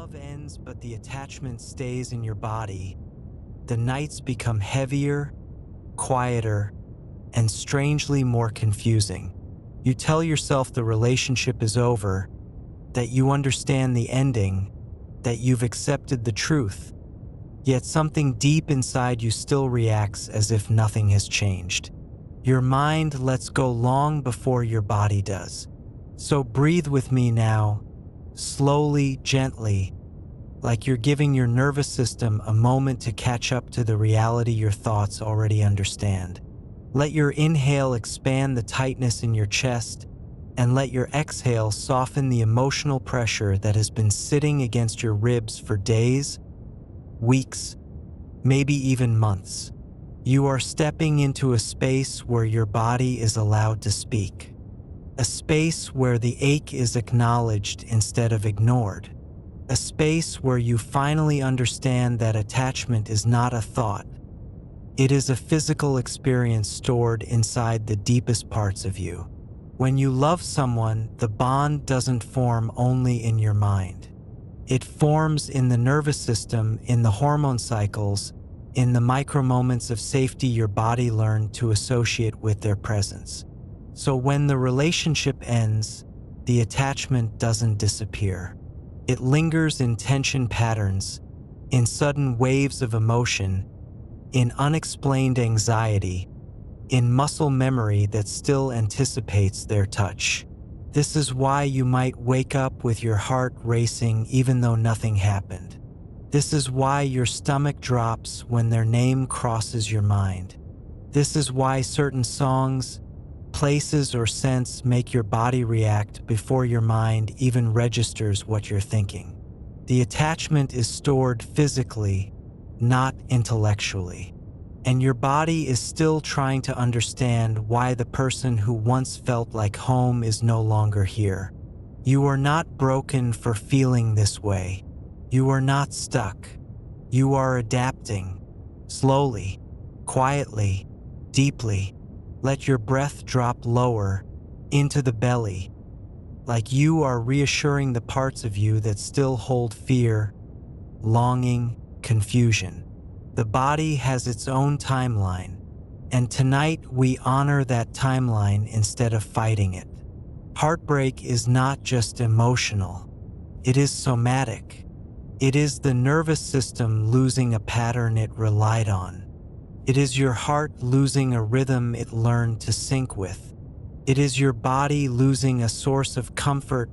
love ends but the attachment stays in your body, the nights become heavier, quieter, and strangely more confusing. You tell yourself the relationship is over, that you understand the ending, that you've accepted the truth, yet something deep inside you still reacts as if nothing has changed. Your mind lets go long before your body does. So breathe with me now, slowly, gently, like you're giving your nervous system a moment to catch up to the reality your thoughts already understand. Let your inhale expand the tightness in your chest, and let your exhale soften the emotional pressure that has been sitting against your ribs for days, weeks, maybe even months. You are stepping into a space where your body is allowed to speak. A space where the ache is acknowledged instead of ignored. A space where you finally understand that attachment is not a thought. It is a physical experience stored inside the deepest parts of you. When you love someone, the bond doesn't form only in your mind. It forms in the nervous system, in the hormone cycles, in the micro moments of safety your body learned to associate with their presence. So when the relationship ends, the attachment doesn't disappear. It lingers in tension patterns, in sudden waves of emotion, in unexplained anxiety, in muscle memory that still anticipates their touch. This is why you might wake up with your heart racing even though nothing happened. This is why your stomach drops when their name crosses your mind. This is why certain songs, places, or scents make your body react before your mind even registers what you're thinking. The attachment is stored physically, not intellectually. And your body is still trying to understand why the person who once felt like home is no longer here. You are not broken for feeling this way. You are not stuck. You are adapting. Slowly, quietly, deeply. Let your breath drop lower, into the belly, like you are reassuring the parts of you that still hold fear, longing, confusion. The body has its own timeline, and tonight we honor that timeline instead of fighting it. Heartbreak is not just emotional, it is somatic. It is the nervous system losing a pattern it relied on. It is your heart losing a rhythm it learned to sync with. It is your body losing a source of comfort,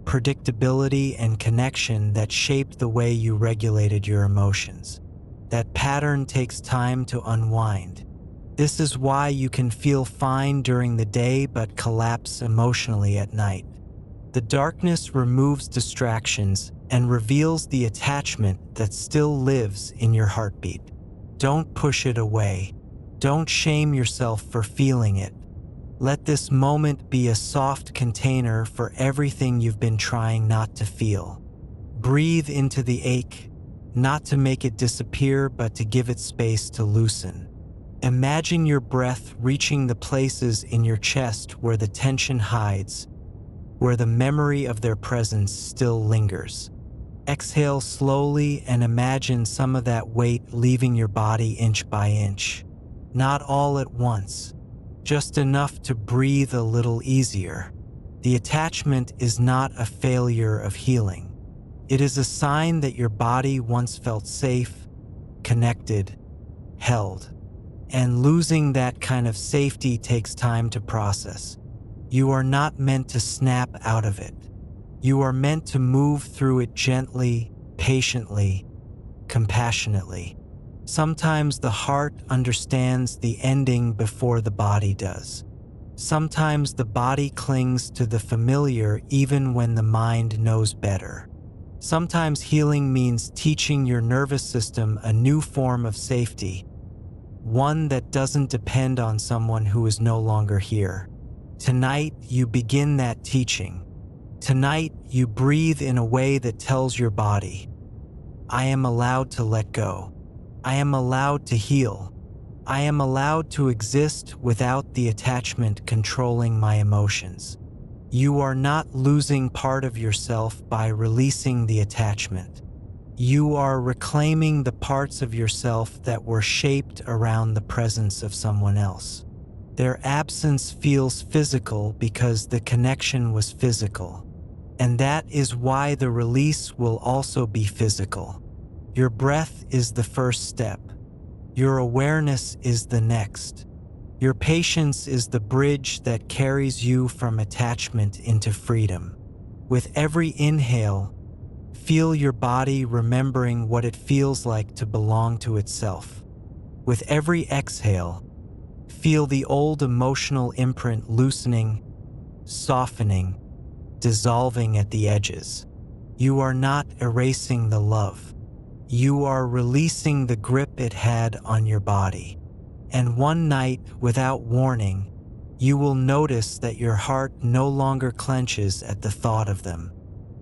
predictability, and connection that shaped the way you regulated your emotions. That pattern takes time to unwind. This is why you can feel fine during the day but collapse emotionally at night. The darkness removes distractions and reveals the attachment that still lives in your heartbeat. Don't push it away. Don't shame yourself for feeling it. Let this moment be a soft container for everything you've been trying not to feel. Breathe into the ache, not to make it disappear, but to give it space to loosen. Imagine your breath reaching the places in your chest where the tension hides, where the memory of their presence still lingers. Exhale slowly and imagine some of that weight leaving your body inch by inch. Not all at once, just enough to breathe a little easier. The attachment is not a failure of healing. It is a sign that your body once felt safe, connected, held. And losing that kind of safety takes time to process. You are not meant to snap out of it. You are meant to move through it gently, patiently, compassionately. Sometimes the heart understands the ending before the body does. Sometimes the body clings to the familiar even when the mind knows better. Sometimes healing means teaching your nervous system a new form of safety, one that doesn't depend on someone who is no longer here. Tonight, you begin that teaching. Tonight, you breathe in a way that tells your body, I am allowed to let go. I am allowed to heal. I am allowed to exist without the attachment controlling my emotions. You are not losing part of yourself by releasing the attachment. You are reclaiming the parts of yourself that were shaped around the presence of someone else. Their absence feels physical because the connection was physical. And that is why the release will also be physical. Your breath is the first step. Your awareness is the next. Your patience is the bridge that carries you from attachment into freedom. With every inhale, feel your body remembering what it feels like to belong to itself. With every exhale, feel the old emotional imprint loosening, softening, dissolving at the edges. You are not erasing the love. You are releasing the grip it had on your body. And one night, without warning, you will notice that your heart no longer clenches at the thought of them.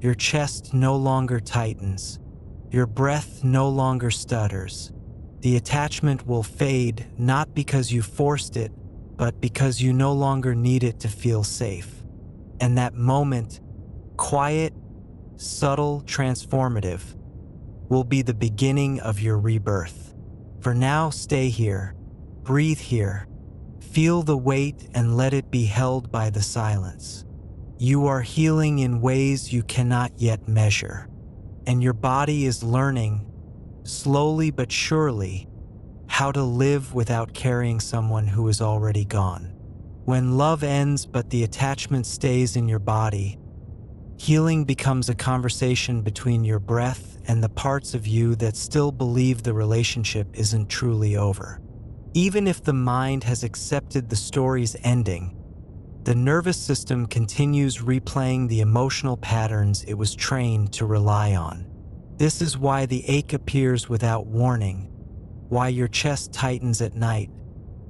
Your chest no longer tightens. Your breath no longer stutters. The attachment will fade not because you forced it, but because you no longer need it to feel safe. And that moment, quiet, subtle, transformative, will be the beginning of your rebirth. For now, stay here, breathe here, feel the weight and let it be held by the silence. You are healing in ways you cannot yet measure, and your body is learning, slowly but surely, how to live without carrying someone who is already gone. When love ends but the attachment stays in your body, healing becomes a conversation between your breath and the parts of you that still believe the relationship isn't truly over. Even if the mind has accepted the story's ending, the nervous system continues replaying the emotional patterns it was trained to rely on. This is why the ache appears without warning, why your chest tightens at night,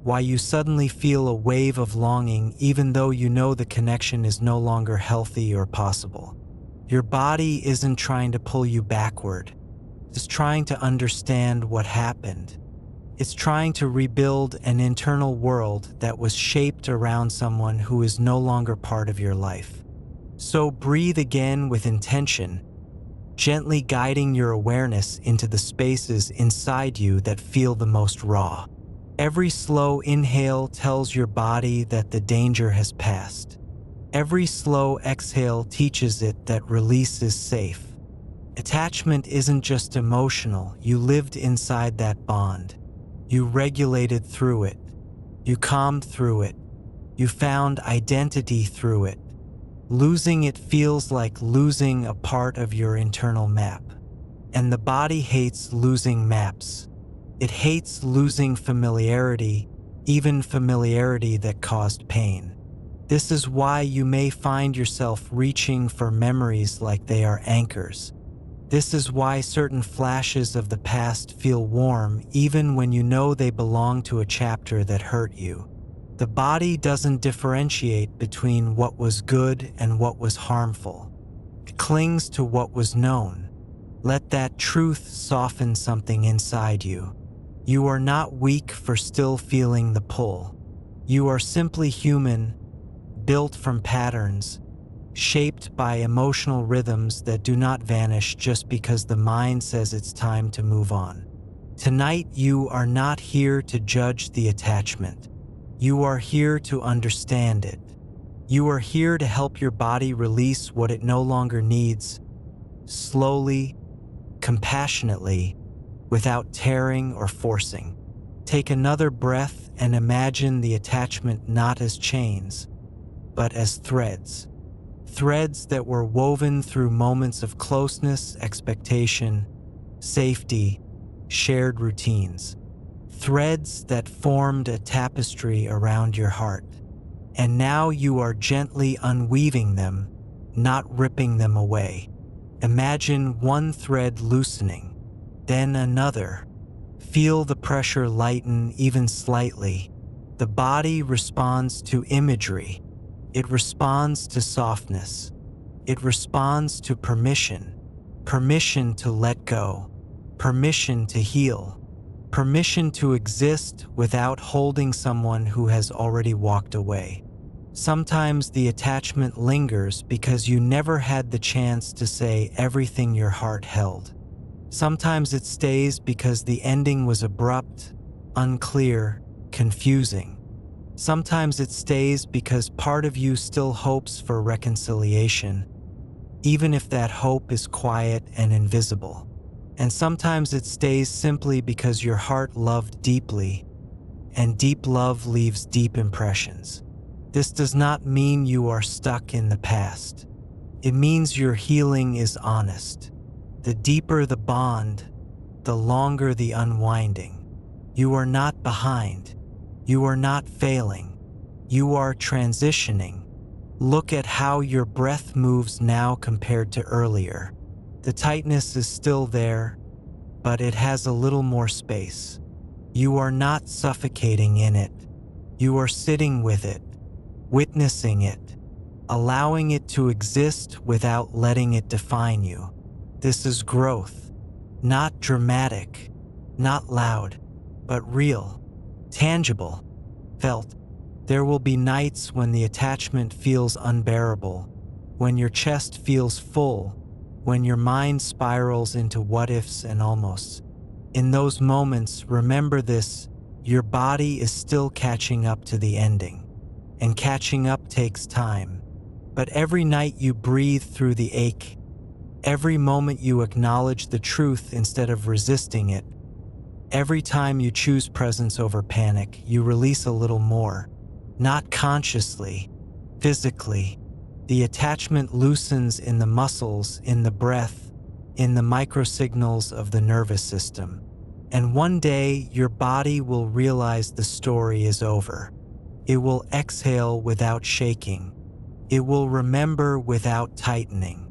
why you suddenly feel a wave of longing even though you know the connection is no longer healthy or possible. Your body isn't trying to pull you backward. It's trying to understand what happened. It's trying to rebuild an internal world that was shaped around someone who is no longer part of your life. So breathe again with intention, gently guiding your awareness into the spaces inside you that feel the most raw. Every slow inhale tells your body that the danger has passed. Every slow exhale teaches it that release is safe. Attachment isn't just emotional, you lived inside that bond. You regulated through it. You calmed through it. You found identity through it. Losing it feels like losing a part of your internal map. And the body hates losing maps. It hates losing familiarity, even familiarity that caused pain. This is why you may find yourself reaching for memories like they are anchors. This is why certain flashes of the past feel warm even when you know they belong to a chapter that hurt you. The body doesn't differentiate between what was good and what was harmful. It clings to what was known. Let that truth soften something inside you. You are not weak for still feeling the pull. You are simply human, built from patterns, shaped by emotional rhythms that do not vanish just because the mind says it's time to move on. Tonight, you are not here to judge the attachment. You are here to understand it. You are here to help your body release what it no longer needs, slowly, compassionately, without tearing or forcing. Take another breath and imagine the attachment not as chains, but as threads. Threads that were woven through moments of closeness, expectation, safety, shared routines. Threads that formed a tapestry around your heart. And now you are gently unweaving them, not ripping them away. Imagine one thread loosening, then another. Feel the pressure lighten even slightly. The body responds to imagery. It responds to softness. It responds to permission. Permission to let go. Permission to heal. Permission to exist without holding someone who has already walked away. Sometimes the attachment lingers because you never had the chance to say everything your heart held. Sometimes it stays because the ending was abrupt, unclear, confusing. Sometimes it stays because part of you still hopes for reconciliation, even if that hope is quiet and invisible. And sometimes it stays simply because your heart loved deeply, and deep love leaves deep impressions. This does not mean you are stuck in the past. It means your healing is honest. The deeper the bond, the longer the unwinding. You are not behind. You are not failing. You are transitioning. Look at how your breath moves now compared to earlier. The tightness is still there, but it has a little more space. You are not suffocating in it. You are sitting with it, witnessing it, allowing it to exist without letting it define you. This is growth, not dramatic, not loud, but real, tangible, felt. There will be nights when the attachment feels unbearable, when your chest feels full, when your mind spirals into what-ifs and almosts. In those moments, remember this: your body is still catching up to the ending, and catching up takes time. But every night you breathe through the ache, every moment you acknowledge the truth instead of resisting it, every time you choose presence over panic, you release a little more. Not consciously, physically. The attachment loosens in the muscles, in the breath, in the microsignals of the nervous system. And one day, your body will realize the story is over. It will exhale without shaking. It will remember without tightening.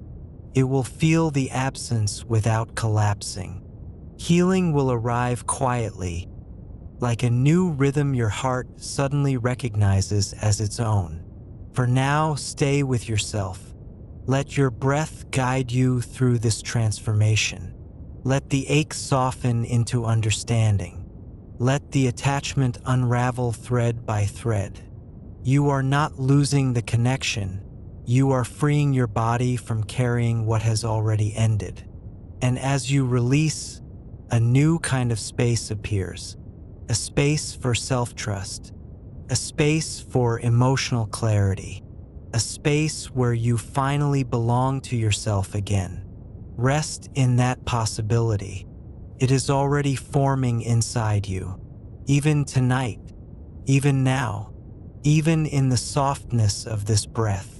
It will feel the absence without collapsing. Healing will arrive quietly, like a new rhythm your heart suddenly recognizes as its own. For now, stay with yourself. Let your breath guide you through this transformation. Let the ache soften into understanding. Let the attachment unravel thread by thread. You are not losing the connection. You are freeing your body from carrying what has already ended. And as you release, a new kind of space appears. A space for self-trust. A space for emotional clarity. A space where you finally belong to yourself again. Rest in that possibility. It is already forming inside you. Even tonight, even now, even in the softness of this breath.